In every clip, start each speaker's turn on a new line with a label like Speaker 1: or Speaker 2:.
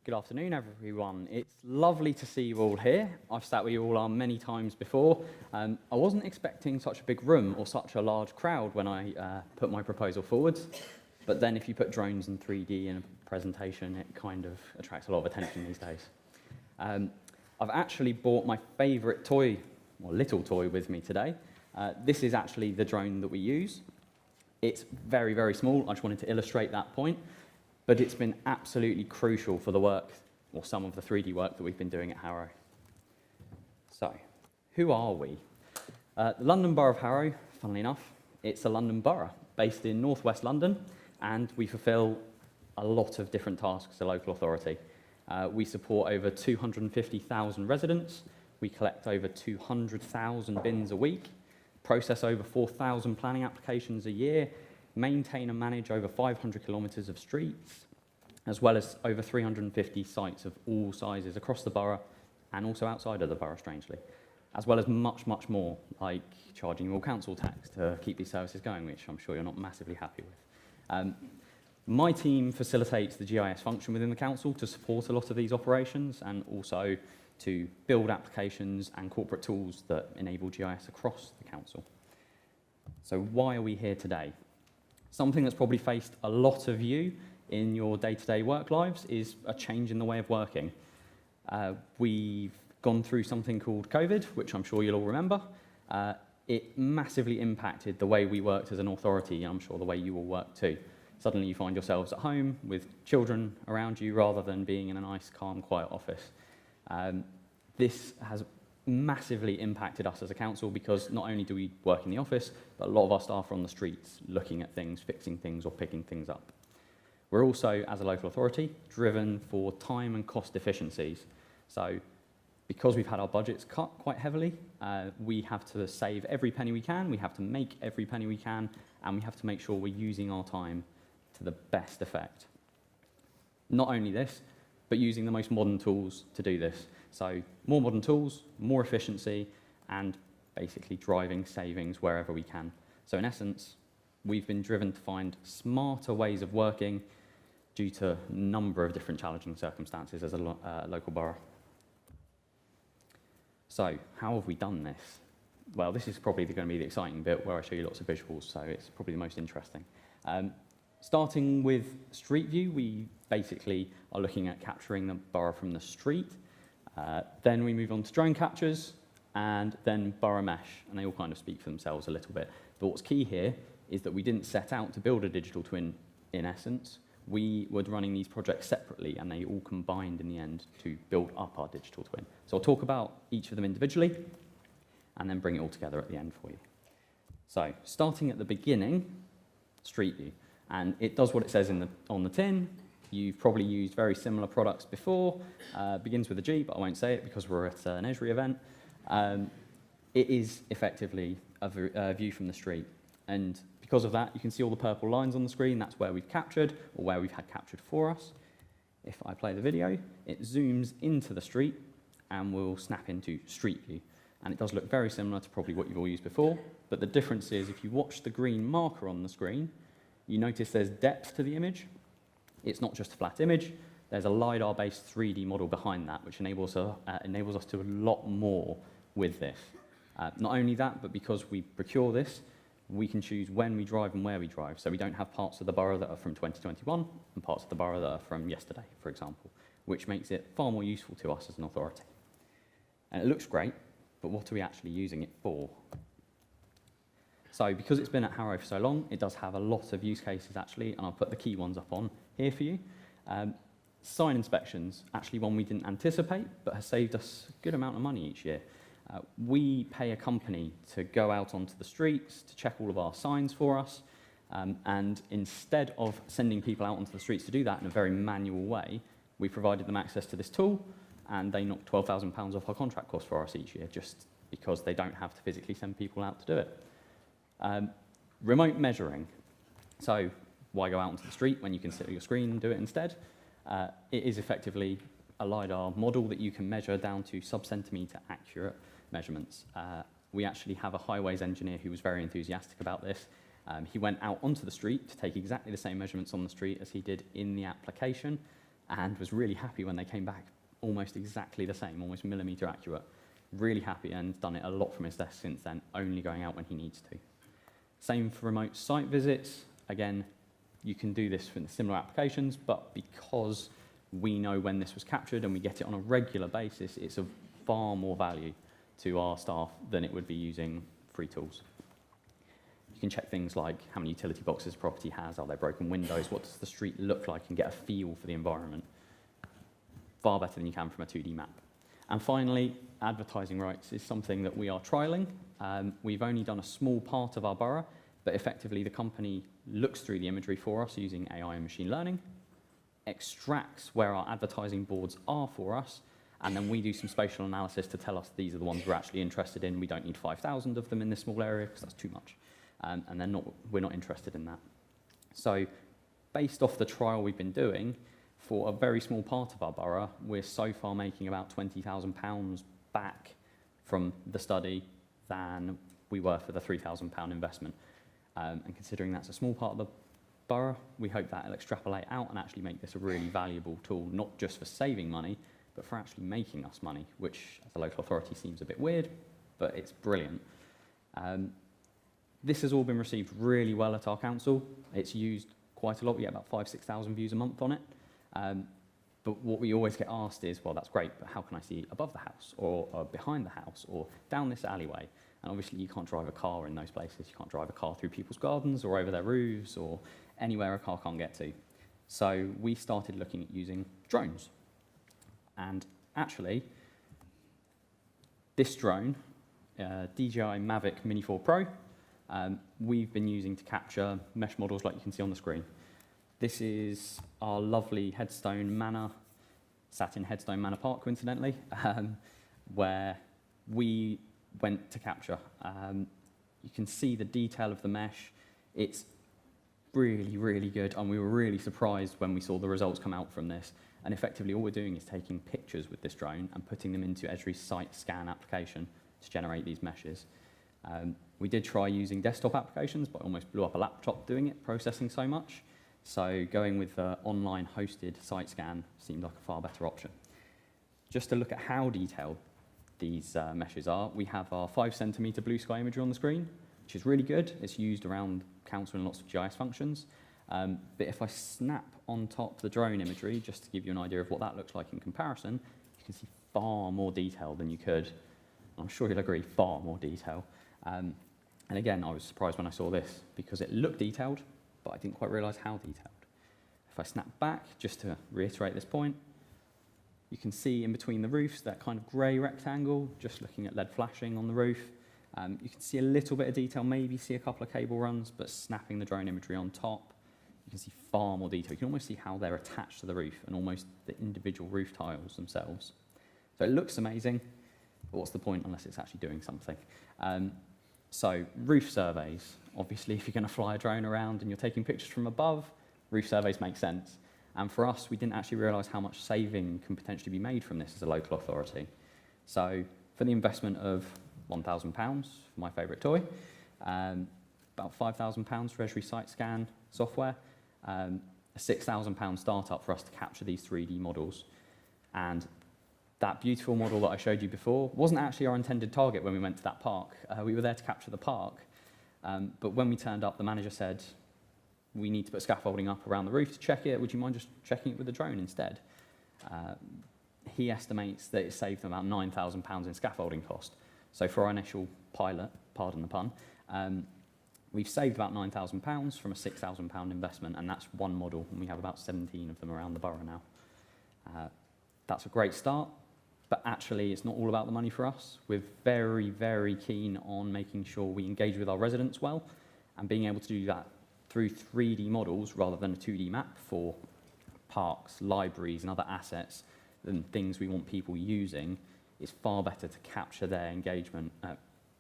Speaker 1: Good afternoon, everyone. It's lovely to see you all here. I've sat with you all many times before. I wasn't expecting such a big room or such a large crowd when I put my proposal forwards, but then if you put drones and 3D in a presentation, it kind of attracts a lot of attention these days. I've actually brought my favourite toy, or little toy, with me today. This is actually the drone that we use. It's very, very small. I just wanted to illustrate that point. But it's been absolutely crucial for the work, or some of the 3D work that we've been doing at Harrow. So, who are we? The London Borough of Harrow, funnily enough, it's a London borough based in northwest London, and we fulfil a lot of different tasks as a local authority. We support over 250,000 residents, we collect over 200,000 bins a week, process over 4,000 planning applications a year, maintain and manage over 500 kilometres of streets, as well as over 350 sites of all sizes across the borough and also outside of the borough, strangely, as well as much, much more, like charging your council tax to keep these services going, which I'm sure you're not massively happy with. My team facilitates the GIS function within the council to support a lot of these operations and also to build applications and corporate tools that enable GIS across the council. So why are we here today? Something that's probably faced a lot of you in your day-to-day work lives is a change in the way of working. We've gone through something called COVID, which I'm sure you'll all remember. It massively impacted the way we worked as an authority, and I'm sure the way you all work too. Suddenly you find yourselves at home with children around you rather than being in a nice, calm, quiet office. This has massively impacted us as a council because not only do we work in the office, but a lot of our staff are on the streets looking at things, fixing things or picking things up. We're also, as a local authority, driven for time and cost efficiencies. So because we've had our budgets cut quite heavily, we have to save every penny we can, we have to make every penny we can, and we have to make sure we're using our time to the best effect. Not only this, but using the most modern tools to do this. So more modern tools, more efficiency, and basically driving savings wherever we can. So in essence, we've been driven to find smarter ways of working due to a number of different challenging circumstances as a local borough. So how have we done this? Well, this is probably going to be the exciting bit where I show you lots of visuals, so it's probably the most interesting. Starting with Street View, we basically are looking at capturing the borough from the street. Then we move on to drone captures, and then Borough Mesh, and they all kind of speak for themselves a little bit. But what's key here is that we didn't set out to build a digital twin in essence. We were running these projects separately, and they all combined in the end to build up our digital twin. So I'll talk about each of them individually, and then bring it all together at the end for you. So starting at the beginning, Street View, and it does what it says on the tin. You've probably used very similar products before. Begins with a G, but I won't say it because we're at an Esri event. It is effectively a view from the street. And because of that, you can see all the purple lines on the screen. That's where we've captured, or where we've had captured for us. If I play the video, it zooms into the street and will snap into Street View. And it does look very similar to probably what you've all used before. But the difference is, if you watch the green marker on the screen, you notice there's depth to the image. It's not just a flat image. There's a LiDAR-based 3D model behind that, which enables us to do a lot more with this. Not only that, but because we procure this, we can choose when we drive and where we drive. So we don't have parts of the borough that are from 2021 and parts of the borough that are from yesterday, for example, which makes it far more useful to us as an authority. And it looks great, but what are we actually using it for? So because it's been at Harrow for so long, it does have a lot of use cases actually, and I'll put the key ones up on here for you. Sign inspections, actually one we didn't anticipate, but has saved us a good amount of money each year. We pay a company to go out onto the streets to check all of our signs for us, and instead of sending people out onto the streets to do that in a very manual way, we provided them access to this tool, and they knocked £12,000 off our contract cost for us each year, just because they don't have to physically send people out to do it. Remote measuring. So why go out onto the street when you can sit at your screen and do it instead? It is effectively a LiDAR model that you can measure down to sub-centimetre accurate measurements. We actually have a highways engineer who was very enthusiastic about this. He went out onto the street to take exactly the same measurements on the street as he did in the application, and was really happy when they came back almost exactly the same, almost millimetre accurate. Really happy, and done it a lot from his desk since then, only going out when he needs to. Same for remote site visits. Again, you can do this for similar applications, but because we know when this was captured and we get it on a regular basis, it's of far more value to our staff than it would be using free tools. You can check things like how many utility boxes a property has, are there broken windows, what does the street look like, and get a feel for the environment. Far better than you can from a 2D map. And finally, advertising rights is something that we are trialling. We've only done a small part of our borough, but effectively the company looks through the imagery for us using AI and machine learning, extracts where our advertising boards are for us, and then we do some spatial analysis to tell us these are the ones we're actually interested in. We don't need 5,000 of them in this small area because that's too much. And we're not interested in that. So based off the trial we've been doing, for a very small part of our borough, we're so far making about £20,000 back from the study than we were for the £3,000 investment. And considering that's a small part of the borough, we hope that will extrapolate out and actually make this a really valuable tool, not just for saving money, but for actually making us money, which as a local authority seems a bit weird, but it's brilliant. This has all been received really well at our council. It's used quite a lot. We get about 5,000 to 6,000 views a month on it. But what we always get asked is, well, that's great, but how can I see above the house or behind the house or down this alleyway? And obviously you can't drive a car in those places. You can't drive a car through people's gardens or over their roofs or anywhere a car can't get to. So we started looking at using drones. And actually, this drone, DJI Mavic Mini 4 Pro, we've been using to capture mesh models like you can see on the screen. This is our lovely Headstone Manor, sat in Headstone Manor Park coincidentally, where we went to capture. You can see the detail of the mesh. It's really, really good, and we were really surprised when we saw the results come out from this. And effectively all we're doing is taking pictures with this drone and putting them into Esri's site scan application to generate these meshes. We did try using desktop applications, but I almost blew up a laptop doing it, processing so much. So going with the online hosted site scan seemed like a far better option. Just to look at how detailed these meshes are, we have our 5 centimetre blue sky imagery on the screen, which is really good. It's used around council and lots of GIS functions. But if I snap on top the drone imagery, just to give you an idea of what that looks like in comparison, you can see far more detail than you could. I'm sure you'll agree, far more detail. And again, I was surprised when I saw this because it looked detailed, but I didn't quite realise how detailed. If I snap back, just to reiterate this point, you can see in between the roofs that kind of grey rectangle, just looking at LED flashing on the roof. You can see a little bit of detail, maybe see a couple of cable runs, but snapping the drone imagery on top, you can see far more detail. You can almost see how they're attached to the roof and almost the individual roof tiles themselves. So it looks amazing, but what's the point unless it's actually doing something? So roof surveys, obviously if you're going to fly a drone around and you're taking pictures from above, roof surveys make sense. And for us, we didn't actually realise how much saving can potentially be made from this as a local authority. So for the investment of £1,000, for my favourite toy, about £5,000 for Esri site scan software, a £6,000 startup for us to capture these 3D models. And that beautiful model that I showed you before wasn't actually our intended target when we went to that park. We were there to capture the park, but when we turned up, the manager said, we need to put scaffolding up around the roof to check it. Would you mind just checking it with the drone instead? He estimates that it saved them about £9,000 in scaffolding cost. So for our initial pilot, pardon the pun, we've saved about £9,000 from a £6,000 investment, and that's one model, and we have about 17 of them around the borough now. That's a great start, but actually it's not all about the money for us. We're very, very keen on making sure we engage with our residents well, and being able to do that through 3D models rather than a 2D map for parks, libraries and other assets than things we want people using. It's far better to capture their engagement,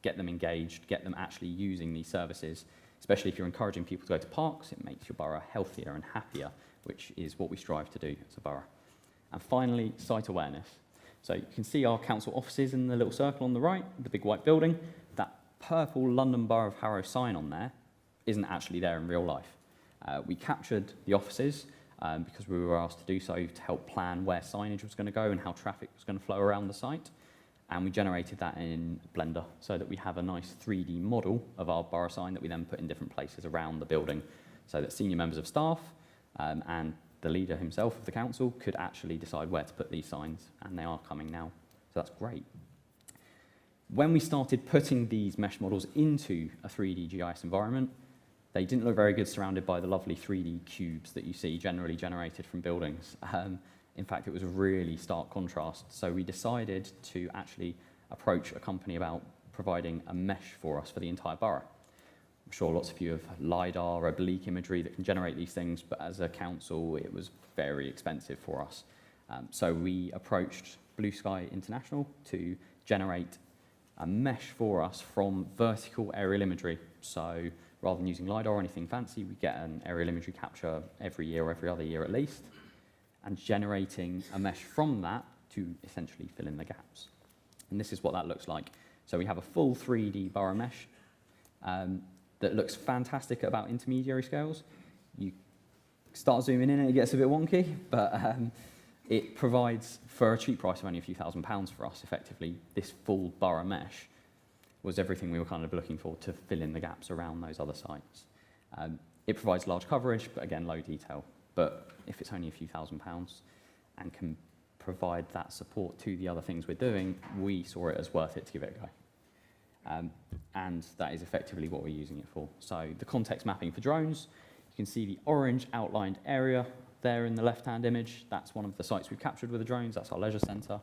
Speaker 1: get them engaged, get them actually using these services. Especially if you're encouraging people to go to parks, it makes your borough healthier and happier, which is what we strive to do as a borough. And finally, site awareness. So you can see our council offices in the little circle on the right, the big white building. That purple London Borough of Harrow sign on there isn't actually there in real life. We captured the offices, because we were asked to do so to help plan where signage was going to go and how traffic was going to flow around the site. And we generated that in Blender so that we have a nice 3D model of our borough sign that we then put in different places around the building so that senior members of staff and the leader himself of the council could actually decide where to put these signs, and they are coming now. So that's great. When we started putting these mesh models into a 3D GIS environment, they didn't look very good surrounded by the lovely 3D cubes that you see generally generated from buildings. In fact, it was a really stark contrast. So we decided to actually approach a company about providing a mesh for us for the entire borough. I'm sure lots of you have LiDAR, oblique imagery that can generate these things, but as a council, it was very expensive for us. So we approached Blue Sky International to generate a mesh for us from vertical aerial imagery. So rather than using LiDAR or anything fancy, we get an aerial imagery capture every year or every other year at least, and generating a mesh from that to essentially fill in the gaps. And this is what that looks like. So we have a full 3D borough mesh that looks fantastic at about intermediary scales. You start zooming in and it gets a bit wonky, but it provides, for a cheap price of only a few £1,000s for us, effectively, this full borough mesh was everything we were kind of looking for to fill in the gaps around those other sites. It provides large coverage, but again, low detail. But if it's only a few £1,000s and can provide that support to the other things we're doing, we saw it as worth it to give it a go. And that is effectively what we're using it for. So the context mapping for drones, you can see the orange outlined area there in the left-hand image. That's one of the sites we've captured with the drones. That's our leisure centre.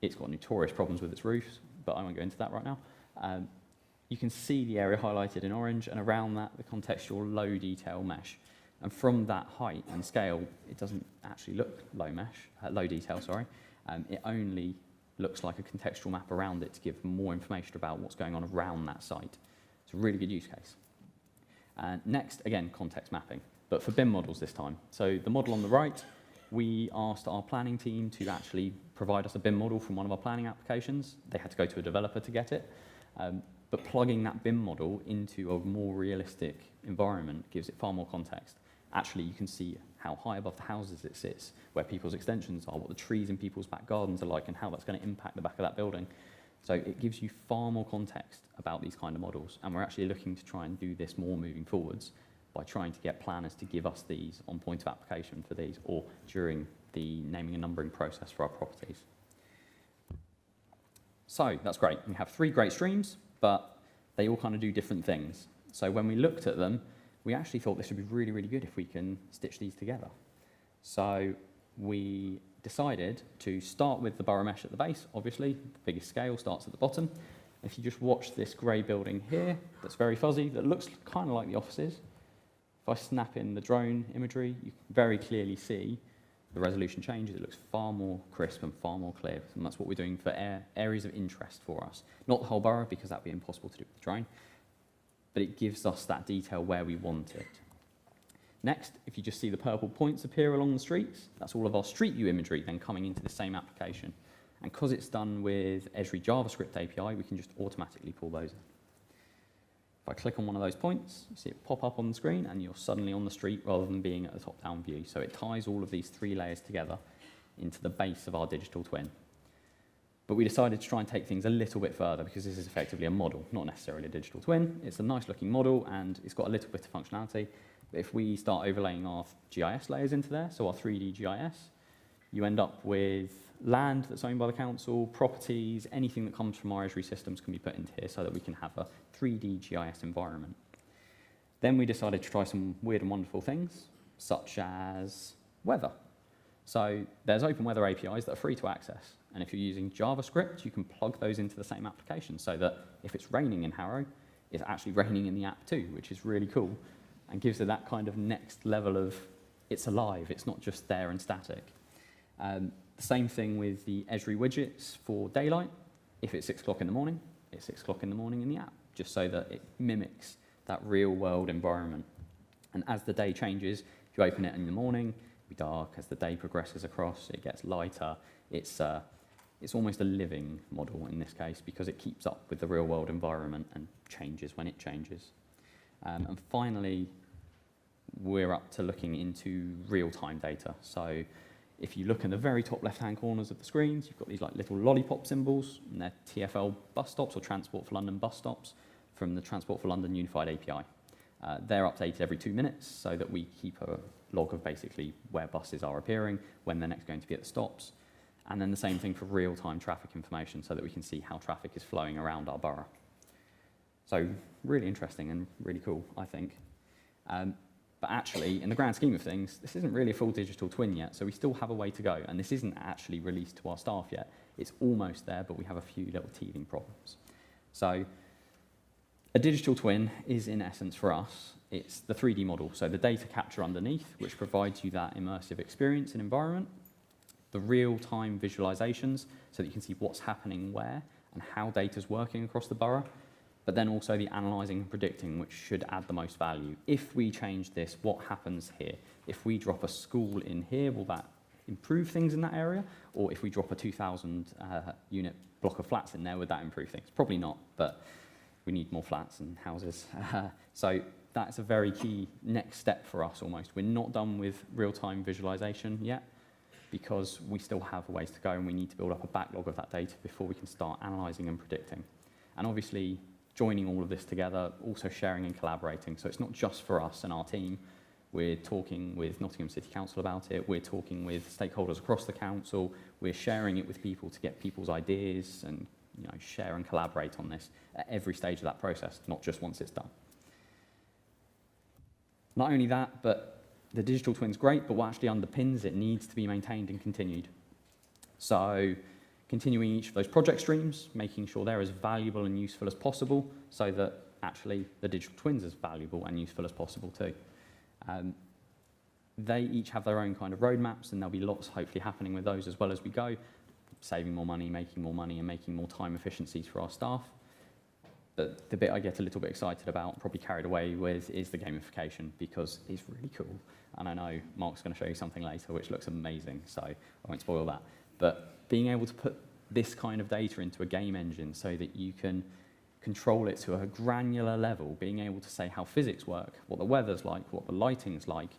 Speaker 1: It's got notorious problems with its roofs, but I won't go into that right now. You can see the area highlighted in orange, and around that, the contextual low detail mesh. And from that height and scale, it doesn't actually look low detail, sorry. It only looks like a contextual map around it to give more information about what's going on around that site. It's a really good use case. Next, again, context mapping, but for BIM models this time. So the model on the right, we asked our planning team to actually provide us a BIM model from one of our planning applications. They had to go to a developer to get it. But plugging that BIM model into a more realistic environment gives it far more context. Actually, you can see how high above the houses it sits, where people's extensions are, what the trees in people's back gardens are like, and how that's going to impact the back of that building. So it gives you far more context about these kind of models, and we're actually looking to try and do this more moving forwards by trying to get planners to give us these on point of application for these, or during the naming and numbering process for our properties. So that's great. We have 3 great streams, but they all kind of do different things. So when we looked at them, we actually thought this would be really, really good if we can stitch these together. So we decided to start with the borough mesh at the base, obviously. The biggest scale starts at the bottom. If you just watch this grey building here, that's very fuzzy, that looks kind of like the offices. If I snap in the drone imagery, you can very clearly see the resolution changes. It looks far more crisp and far more clear. And that's what we're doing for areas of interest for us. Not the whole borough, because that would be impossible to do with the drone. But it gives us that detail where we want it. Next, if you just see the purple points appear along the streets, that's all of our street view imagery then coming into the same application. And because it's done with Esri JavaScript API, we can just automatically pull those in. If I click on one of those points, you see it pop up on the screen, and you're suddenly on the street rather than being at a top-down view. So it ties all of these 3 layers together into the base of our digital twin. But we decided to try and take things a little bit further, because this is effectively a model, not necessarily a digital twin. It's a nice looking model, and it's got a little bit of functionality. But if we start overlaying our GIS layers into there, so our 3D GIS, you end up with land that's owned by the council, properties, anything that comes from our Esri systems can be put into here so that we can have a 3D GIS environment. Then we decided to try some weird and wonderful things, such as weather. So there's open weather APIs that are free to access. And if you're using JavaScript, you can plug those into the same application so that if it's raining in Harrow, it's actually raining in the app too, which is really cool and gives it that kind of next level of it's alive, it's not just there and static. The same thing with the Esri widgets for daylight. If it's 6 o'clock in the morning, it's 6 o'clock in the morning in the app, just so that it mimics that real world environment. And as the day changes, if you open it in the morning, it'll be dark. As the day progresses across, it gets lighter. It's almost a living model in this case, because it keeps up with the real world environment and changes when it changes. And finally, we're up to looking into real-time data. So if you look in the very top left-hand corners of the screens, you've got these like little lollipop symbols, and they're TfL bus stops or Transport for London bus stops from the Transport for London Unified API. They're updated every 2 minutes so that we keep a log of basically where buses are appearing, when they're next going to be at the stops, and then the same thing for real-time traffic information so that we can see how traffic is flowing around our borough. So really interesting and really cool, I think. But actually, in the grand scheme of things, this isn't really a full digital twin yet, so we still have a way to go, and this isn't actually released to our staff yet. It's almost there, but we have a few little teething problems. So a digital twin is, in essence, for us, it's the 3D model, so the data capture underneath, which provides you that immersive experience and environment, the real-time visualizations, so that you can see what's happening where and how data's working across the borough, but then also the analysing and predicting, which should add the most value. If we change this, what happens here? If we drop a school in here, will that improve things in that area? Or if we drop a 2,000 unit block of flats in there, would that improve things? Probably not, but we need more flats and houses. So that's a very key next step for us almost. We're not done with real-time visualisation yet, because we still have a ways to go and we need to build up a backlog of that data before we can start analysing and predicting. And obviously, joining all of this together, also sharing and collaborating. So it's not just for us and our team. We're talking with Nottingham City Council about it. We're talking with stakeholders across the council. We're sharing it with people to get people's ideas and share and collaborate on this at every stage of that process, not just once it's done. Not only that, but the digital twin's great, but what actually underpins it needs to be maintained and continued. So continuing each of those project streams, making sure they're as valuable and useful as possible so that actually the digital twin's as valuable and useful as possible too. They each have their own kind of roadmaps, and there'll be lots hopefully happening with those as well as we go, saving more money, and making more time efficiencies for our staff. But the bit I get a little bit excited about, probably carried away with, is the gamification, because it's really cool. And I know Mark's going to show you something later which looks amazing, so I won't spoil that. But being able to put this kind of data into a game engine so that you can control it to a granular level, being able to say how physics work, what the weather's like, what the lighting's like,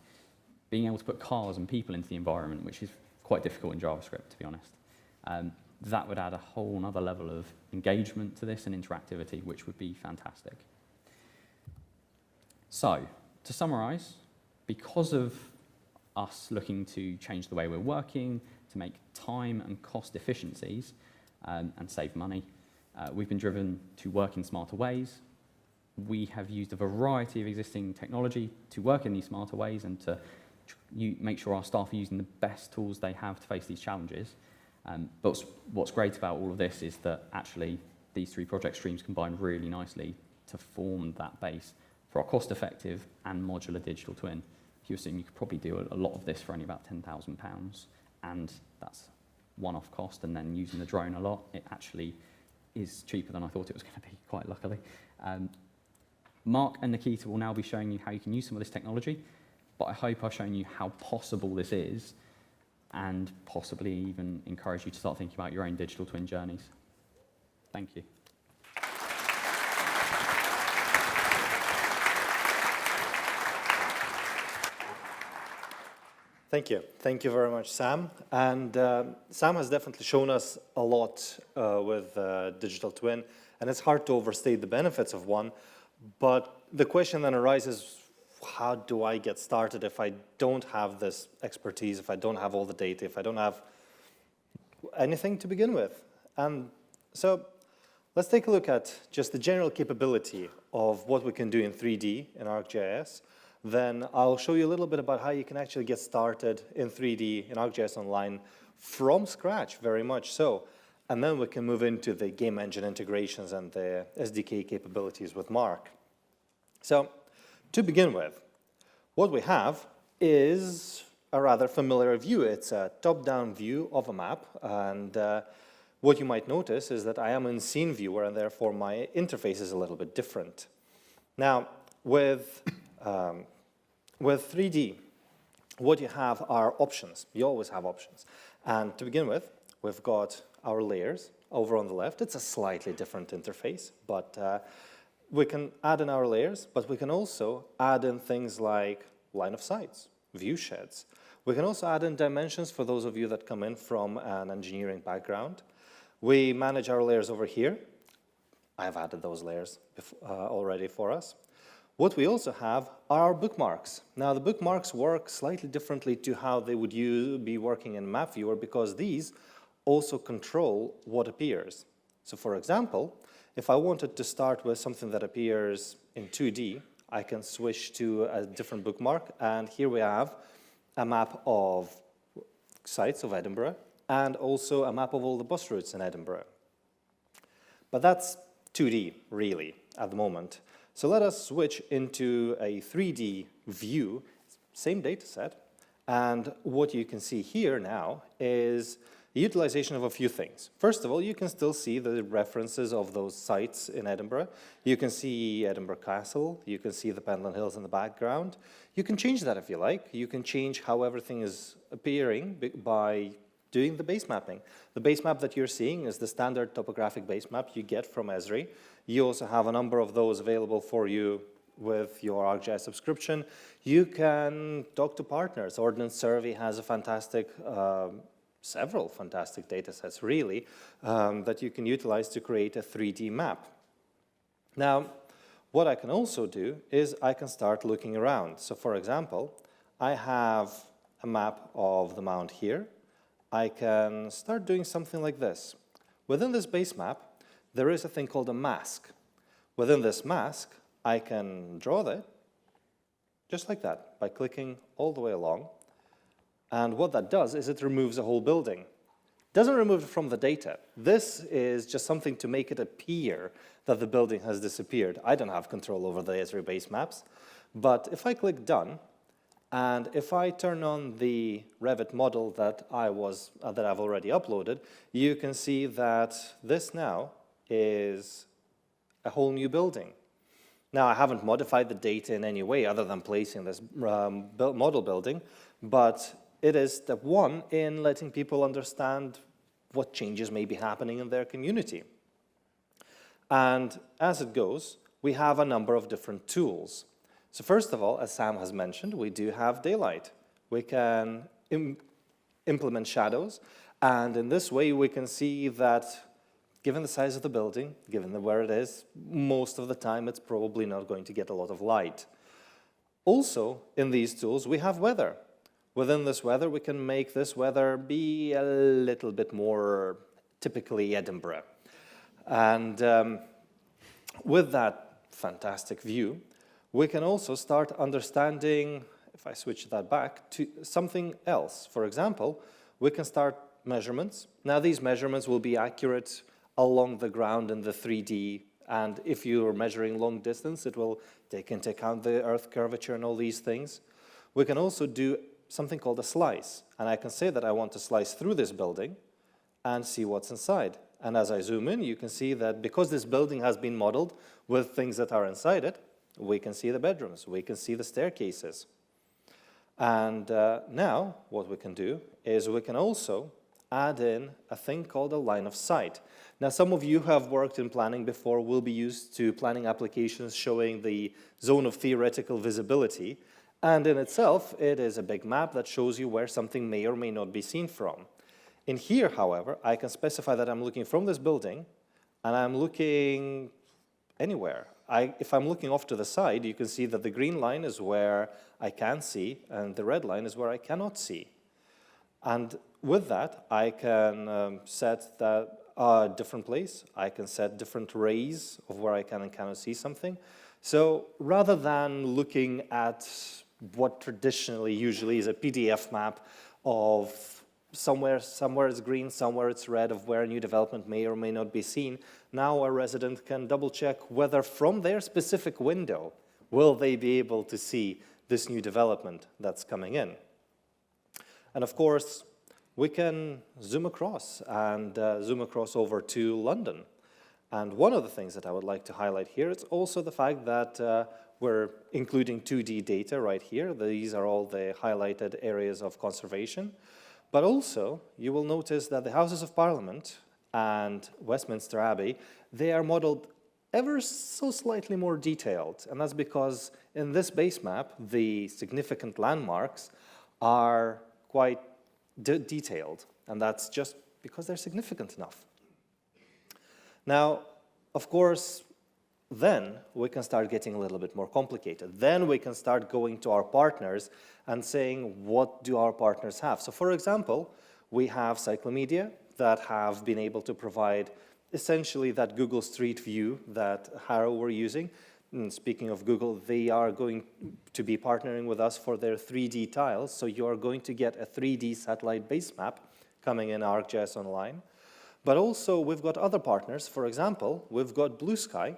Speaker 1: being able to put cars and people into the environment, which is quite difficult in JavaScript, to be honest. That would add a whole other level of engagement to this and interactivity, which would be fantastic. So, to summarize, because of us looking to change the way we're working, to make time and cost efficiencies and save money, we've been driven to work in smarter ways. We have used a variety of existing technology to work in these smarter ways and to make sure our staff are using the best tools they have to face these challenges. But what's great about all of this is that actually these three project streams combine really nicely to form that base for our cost-effective and modular digital twin. If you assume you could probably do a lot of this for only about £10,000, and that's one-off cost, and then using the drone a lot, it actually is cheaper than I thought it was going to be, quite luckily. Mark and Nikita will now be showing you how you can use some of this technology, but I hope I've shown you how possible this is, and possibly even encourage you to start thinking about your own digital twin journeys. Thank you.
Speaker 2: Thank you. Thank you very much, Sam. And Sam has definitely shown us a lot with digital twin, and it's hard to overstate the benefits of one. But the question then arises, how do I get started if I don't have this expertise, if I don't have all the data, if I don't have anything to begin with? And so let's take a look at just the general capability of what we can do in 3D in ArcGIS. Then I'll show you a little bit about how you can actually get started in 3D in ArcGIS Online from scratch, very much so. And then we can move into the game engine integrations and the SDK capabilities with Mark. So to begin with, what we have is a rather familiar view. It's a top-down view of a map. And what you might notice is that I am in scene viewer, and therefore my interface is a little bit different. Now, with 3D, what you have are options. You always have options. And to begin with, we've got our layers over on the left. It's a slightly different interface, but we can add in our layers, but we can also add in things like line of sights, view sheds. We can also add in dimensions for those of you that come in from an engineering background. We manage our layers over here. I've added those layers already for us. What we also have are our bookmarks. Now, the bookmarks work slightly differently to how they would be working in Map Viewer, because these also control what appears. So for example, if I wanted to start with something that appears in 2D, I can switch to a different bookmark, and here we have a map of sites of Edinburgh and also a map of all the bus routes in Edinburgh. But that's 2D, really, at the moment. So let us switch into a 3D view, same data set, and what you can see here now is the utilization of a few things. First of all, you can still see the references of those sites in Edinburgh. You can see Edinburgh Castle, you can see the Pendle Hills in the background. You can change that if you like. You can change how everything is appearing by doing the base mapping. The base map that you're seeing is the standard topographic base map you get from Esri. You also have a number of those available for you with your ArcGIS subscription. You can talk to partners. Ordnance Survey has a fantastic, several fantastic data sets, really, that you can utilize to create a 3D map. Now, what I can also do is I can start looking around. So, for example, I have a map of the mount here. I can start doing something like this. Within this base map, there is a thing called a mask. Within this mask, I can draw that, just like that, by clicking all the way along. And what that does is it removes a whole building. It doesn't remove it from the data. This is just something to make it appear that the building has disappeared. I don't have control over the Esri base maps. But if I click Done, and if I turn on the Revit model that I've already uploaded, you can see that this now is a whole new building. Now, I haven't modified the data in any way other than placing this model building, but it is step one in letting people understand what changes may be happening in their community. And as it goes, we have a number of different tools. So first of all, as Sam has mentioned, we do have daylight. We can implement shadows, and in this way we can see that given the size of the building, given where it is, most of the time it's probably not going to get a lot of light. Also, in these tools, we have weather. Within this weather, we can make this weather be a little bit more typically Edinburgh. And with that fantastic view, we can also start understanding, if I switch that back, to something else. For example, we can start measurements. Now, these measurements will be accurate along the ground in the 3D, and if you're measuring long distance, it will take into account the Earth curvature and all these things. We can also do something called a slice, and I can say that I want to slice through this building and see what's inside. And as I zoom in, you can see that because this building has been modeled with things that are inside it, we can see the bedrooms, we can see the staircases. And now what we can do is we can also add in a thing called a line of sight. Now, some of you who have worked in planning before will be used to planning applications showing the zone of theoretical visibility. And in itself, it is a big map that shows you where something may or may not be seen from. In here, however, I can specify that I'm looking from this building, and I'm looking anywhere. If I'm looking off to the side, you can see that the green line is where I can see, and the red line is where I cannot see. And with that, I can set that different place. I can set different rays of where I can and cannot see something. So rather than looking at what traditionally usually is a PDF map of somewhere it's green, somewhere it's red, of where a new development may or may not be seen, now a resident can double check whether from their specific window will they be able to see this new development that's coming in. And of course, we can zoom across and zoom across over to London. And one of the things that I would like to highlight here is also the fact that we're including 2D data right here. These are all the highlighted areas of conservation. But also, you will notice that the Houses of Parliament and Westminster Abbey, they are modeled ever so slightly more detailed. And that's because in this base map, the significant landmarks are quite detailed. And that's just because they're significant enough. Now, of course, then we can start getting a little bit more complicated. Then we can start going to our partners and saying, what do our partners have? So for example, we have Cyclomedia that have been able to provide essentially that Google Street View that Harrow were using. And speaking of Google, they are going to be partnering with us for their 3D tiles. So you are going to get a 3D satellite base map coming in ArcGIS Online. But also we've got other partners. For example, we've got Blue Sky.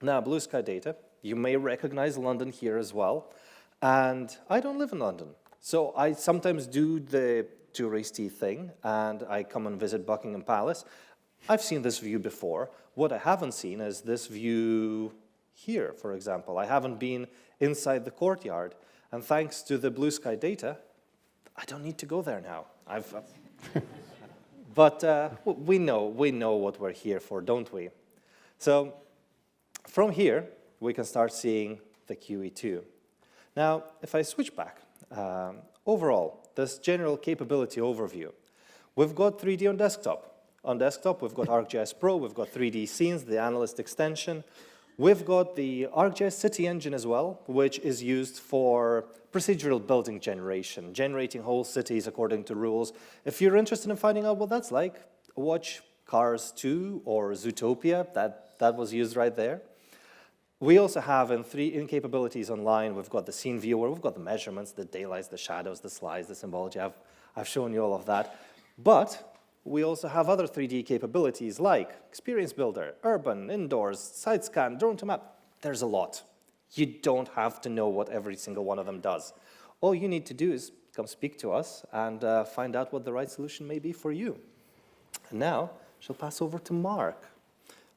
Speaker 2: Now, Blue Sky Data, you may recognize London here as well. And I don't live in London. So I sometimes do the touristy thing, and I come and visit Buckingham Palace. I've seen this view before. What I haven't seen is this view here, for example. I haven't been inside the courtyard. And thanks to the Blue Sky Data, I don't need to go there now. But we know what we're here for, don't we? So from here, we can start seeing the QE2. Now, if I switch back, overall, this general capability overview, we've got 3D on desktop. On desktop, we've got ArcGIS Pro, we've got 3D scenes, the analyst extension. We've got the ArcGIS City Engine as well, which is used for procedural building generation, generating whole cities according to rules. If you're interested in finding out what that's like, watch Cars 2 or Zootopia, that was used right there. We also have in capabilities online, we've got the scene viewer, we've got the measurements, the daylights, the shadows, the slides, the symbology. I've shown you all of that. But we also have other 3D capabilities like Experience Builder, Urban, Indoors, Side Scan, Drone to Map. There's a lot. You don't have to know what every single one of them does. All you need to do is come speak to us and find out what the right solution may be for you. And now, she'll pass over to Mark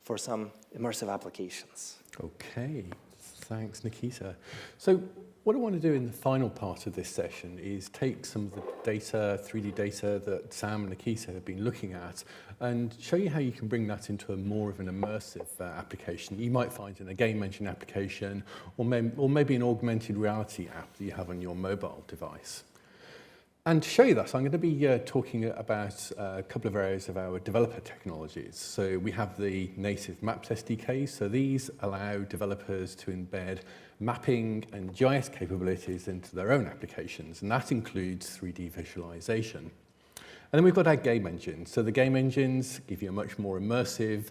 Speaker 2: for some immersive applications.
Speaker 3: Okay, thanks, Nikita. So what I want to do in the final part of this session is take some of the data, 3D data that Sam and Nikita have been looking at and show you how you can bring that into a more of an immersive application you might find in a game engine application or maybe an augmented reality app that you have on your mobile device. And to show you that, I'm going to be talking about a couple of areas of our developer technologies. So we have the native Maps SDKs. So these allow developers to embed mapping and GIS capabilities into their own applications, and that includes 3D visualization. And then we've got our game engines. So the game engines give you a much more immersive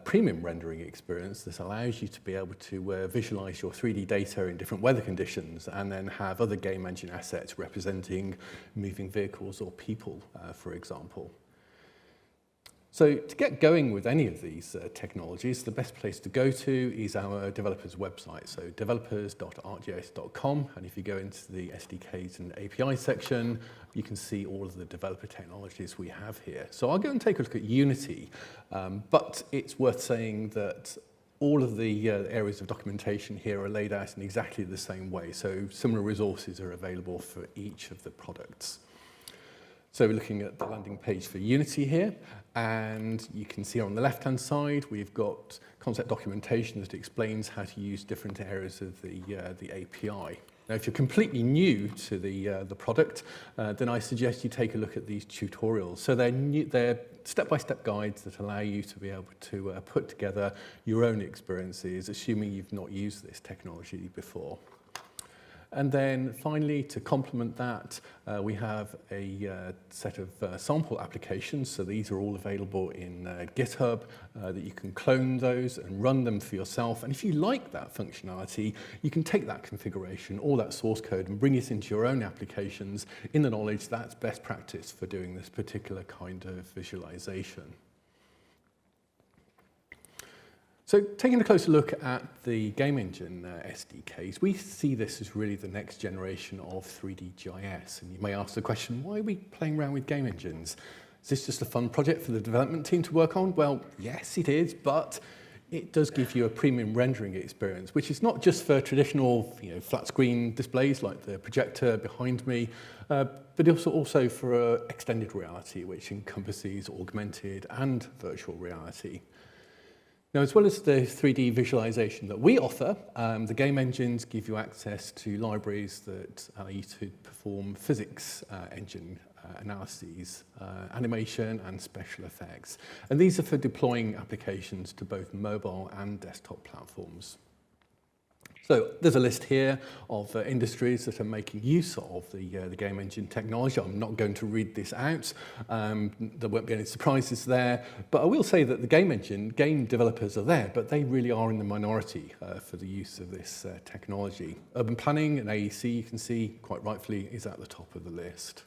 Speaker 3: premium rendering experience that allows you to be able to visualize your 3D data in different weather conditions and then have other game engine assets representing moving vehicles or people, for example. So to get going with any of these technologies, the best place to go to is our developers website, so developers.arcgis.com, and if you go into the SDKs and API section, you can see all of the developer technologies we have here. So I'll go and take a look at Unity, but it's worth saying that all of the areas of documentation here are laid out in exactly the same way, so similar resources are available for each of the products. So we're looking at the landing page for Unity here, and you can see on the left-hand side, we've got concept documentation that explains how to use different areas of the API. Now, if you're completely new to the product, then I suggest you take a look at these tutorials. So they're step-by-step guides that allow you to be able to put together your own experiences, assuming you've not used this technology before. And then finally, to complement that, we have a set of sample applications. So these are all available in GitHub, that you can clone those and run them for yourself. And if you like that functionality, you can take that configuration, all that source code, and bring it into your own applications in the knowledge that's best practice for doing this particular kind of visualization. So taking a closer look at the game engine SDKs, we see this as really the next generation of 3D GIS. And you may ask the question, why are we playing around with game engines? Is this just a fun project for the development team to work on? Well, yes, it is, but it does give you a premium rendering experience, which is not just for traditional flat screen displays like the projector behind me, but also for extended reality, which encompasses augmented and virtual reality. Now, as well as the 3D visualization that we offer, the game engines give you access to libraries that allow you to perform physics engine analyses, animation and special effects. And these are for deploying applications to both mobile and desktop platforms. So there's a list here of industries that are making use of the game engine technology. I'm not going to read this out. There won't be any surprises there. But I will say that the game developers are there, but they really are in the minority for the use of this technology. Urban planning and AEC, you can see quite rightfully, is at the top of the list.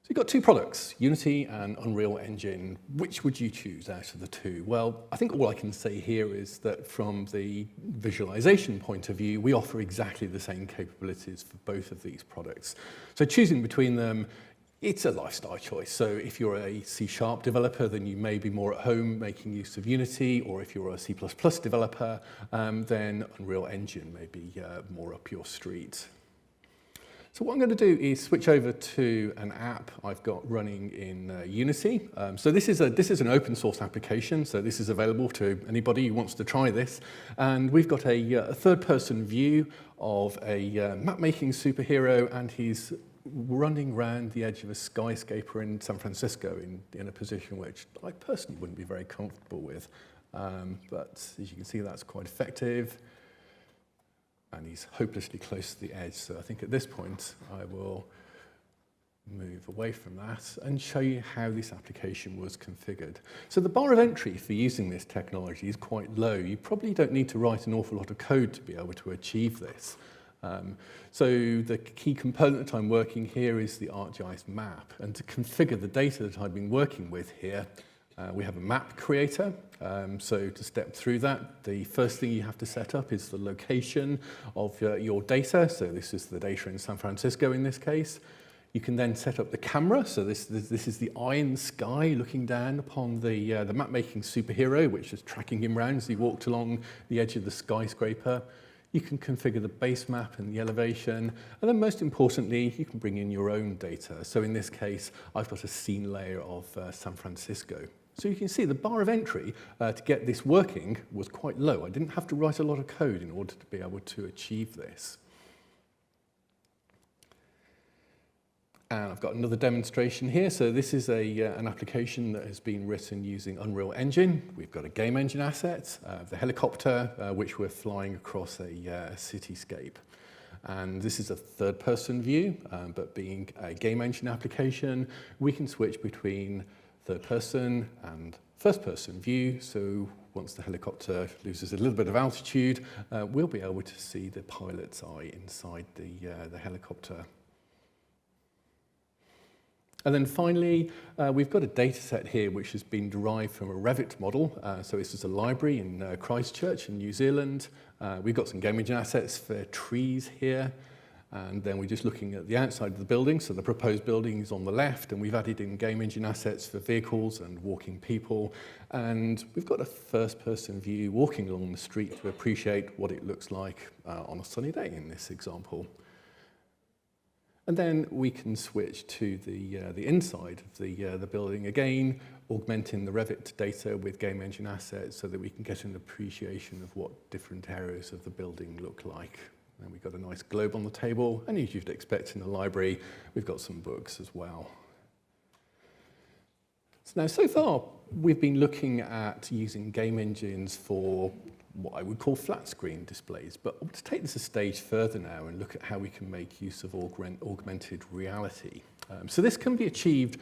Speaker 3: So you've got two products, Unity and Unreal Engine. Which would you choose out of the two? Well, I think all I can say here is that from the visualization point of view, we offer exactly the same capabilities for both of these products. So choosing between them, it's a lifestyle choice. So if you're a C# developer, then you may be more at home making use of Unity, or if you're a C++ developer, then Unreal Engine may be more up your street. So what I'm going to do is switch over to an app I've got running in Unity. So this is an open source application, so this is available to anybody who wants to try this. And we've got a third-person view of a map-making superhero, and he's running around the edge of a skyscraper in San Francisco in a position which I personally wouldn't be very comfortable with. But as you can see, that's quite effective. And he's hopelessly close to the edge. So I think at this point, I will move away from that and show you how this application was configured. So the bar of entry for using this technology is quite low. You probably don't need to write an awful lot of code to be able to achieve this. So the key component that I'm working here is the ArcGIS map. And to configure the data that I've been working with here, we have a map creator. So to step through that, the first thing you have to set up is the location of your data. So this is the data in San Francisco in this case. You can then set up the camera. So this is the eye in the sky looking down upon the map-making superhero, which is tracking him around as he walked along the edge of the skyscraper. You can configure the base map and the elevation. And then most importantly, you can bring in your own data. So in this case, I've got a scene layer of San Francisco. So you can see the bar of entry to get this working was quite low. I didn't have to write a lot of code in order to be able to achieve this. And I've got another demonstration here. So this is an application that has been written using Unreal Engine. We've got a game engine asset, the helicopter, which we're flying across a cityscape. And this is a third-person view, but being a game engine application, we can switch between third-person and first-person view. So once the helicopter loses a little bit of altitude, we'll be able to see the pilot's eye inside the helicopter. And then finally, we've got a data set here which has been derived from a Revit model. So this is a library in Christchurch in New Zealand. We've got some game engine assets for trees here. And then we're just looking at the outside of the building. So the proposed building is on the left, and we've added in game engine assets for vehicles and walking people. And we've got a first-person view walking along the street to appreciate what it looks like on a sunny day in this example. And then we can switch to the inside of the building again, augmenting the Revit data with game engine assets so that we can get an appreciation of what different areas of the building look like. And we've got a nice globe on the table, and as you'd expect in a library, we've got some books as well. So far, we've been looking at using game engines for what I would call flat screen displays, but I want to take this a stage further now and look at how we can make use of augmented reality. So this can be achieved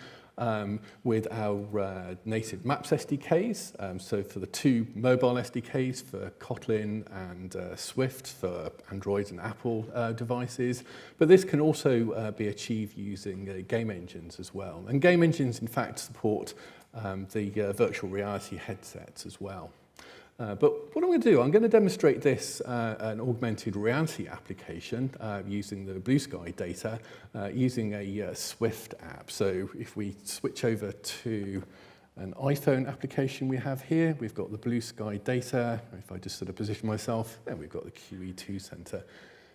Speaker 3: with our native Maps SDKs. So for the two mobile SDKs for Kotlin and Swift for Android and Apple devices. But this can also be achieved using game engines as well. And game engines, in fact, support the virtual reality headsets as well. But what I'm going to do, I'm going to demonstrate this, an augmented reality application using the blue sky data, using a Swift app. So if we switch over to an iPhone application we have here, we've got the blue sky data. If I just sort of position myself, then we've got the QE2 center.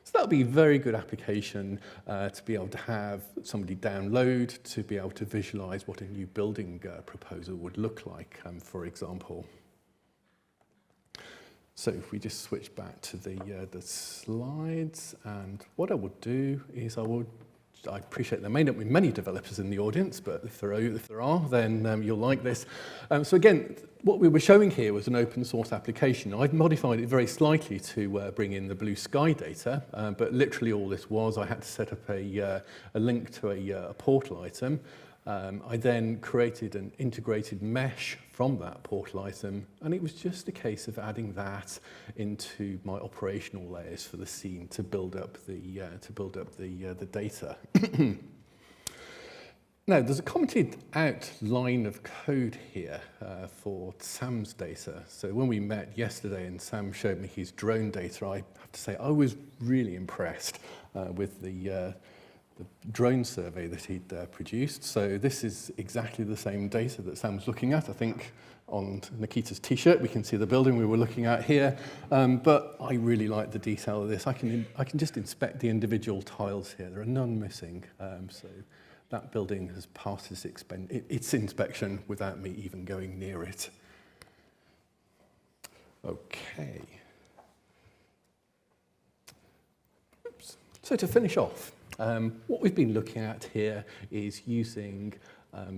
Speaker 3: So that'll be a very good application to be able to have somebody download to be able to visualize what a new building proposal would look like, for example. So if we just switch back to the slides, and what I would do is I appreciate there may not be many developers in the audience, but if there are, then you'll like this. So again, what we were showing here was an open source application. I've modified it very slightly to bring in the blue sky data, but literally all this was, I had to set up a link to a portal item. I then created an integrated mesh from that portal item, and it was just a case of adding that into my operational layers for the scene to build up the data. Now, there's a commented out line of code here for Sam's data. So when we met yesterday and Sam showed me his drone data, I have to say I was really impressed with the drone survey that he'd produced. So this is exactly the same data that Sam was looking at. I think on Nikita's t-shirt we can see the building we were looking at here, but I really like the detail of this. I can just inspect the individual tiles here. There are none missing, so that building has passed its inspection without me even going near it. Okay. Oops. So to finish off, what we've been looking at here is using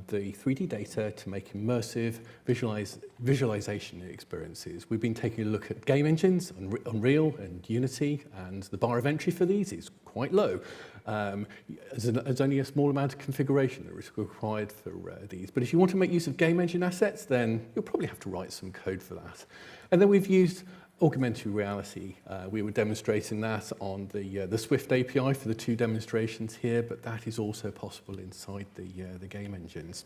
Speaker 3: the 3D data to make immersive visualization experiences. We've been taking a look at game engines, Unreal and Unity, and the bar of entry for these is quite low. There's only a small amount of configuration that is required for these. But if you want to make use of game engine assets, then you'll probably have to write some code for that. And then we've used augmented reality. We were demonstrating that on the Swift API for the two demonstrations here, but that is also possible inside the game engines.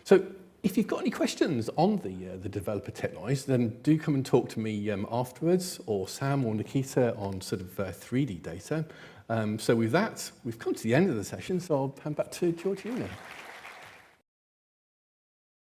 Speaker 3: So if you've got any questions on the developer technologies, then do come and talk to me afterwards, or Sam or Nikita on sort of 3D data. So with that, we've come to the end of the session, so I'll hand back to Georgina.